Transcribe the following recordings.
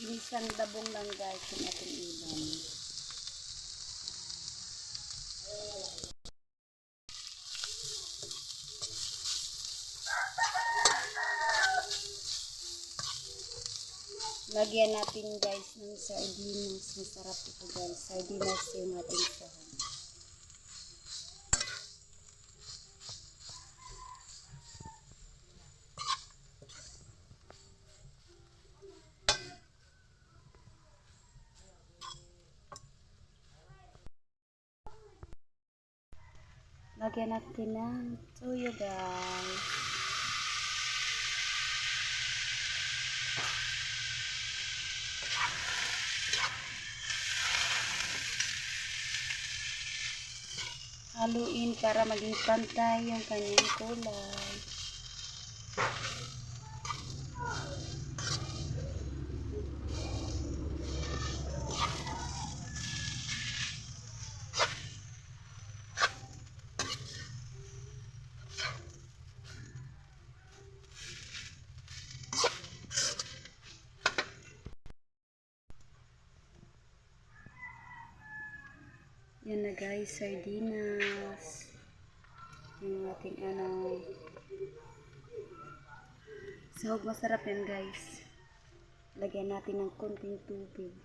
Ginisang dabong lang guys yung ating ulam. Lagyan natin guys ng sardinas. Masarap ito guys. Sardinas yung ating sahog. Lagyan natin ng toyo guys. Haluin para maging pantay yung kanyang kulay. Yan na guys, sardinas. Yung ating sahog, masarap yan guys. Lagyan natin ng konting tubig.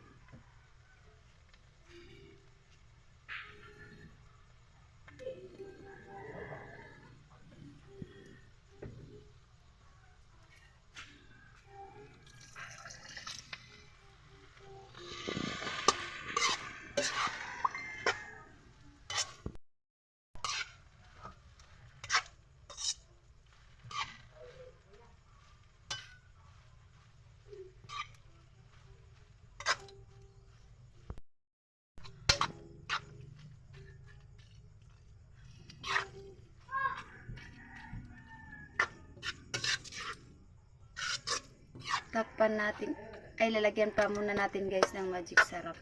Takpan natin, ay lalagyan pa muna natin guys ng magic sarap.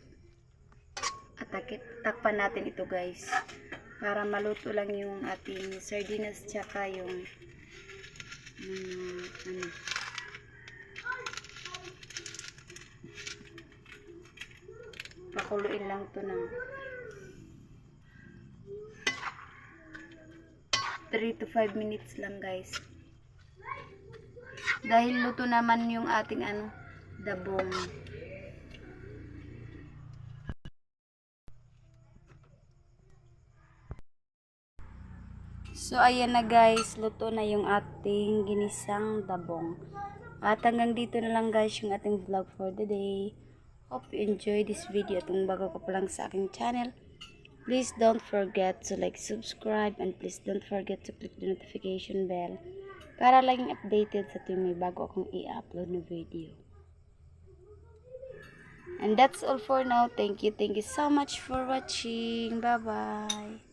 At takpan natin ito guys para maluto lang yung ating sardinas tsaka yung pakuluin lang to ng 3 to 5 minutes lang guys. Dahil luto naman yung ating dabong. So ayan na guys, luto na yung ating ginisang dabong. At hanggang dito na lang guys yung ating vlog for the day. Hope you enjoy this video. At kung bago ka pa lang sa aking channel, please don't forget to like, subscribe, and please don't forget to click the notification bell para laging updated sa tuwing may bago akong i-upload na video. And that's all for now. Thank you so much for watching. Bye-bye.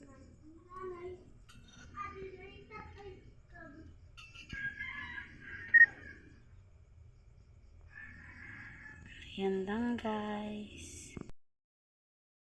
Yan lang guys.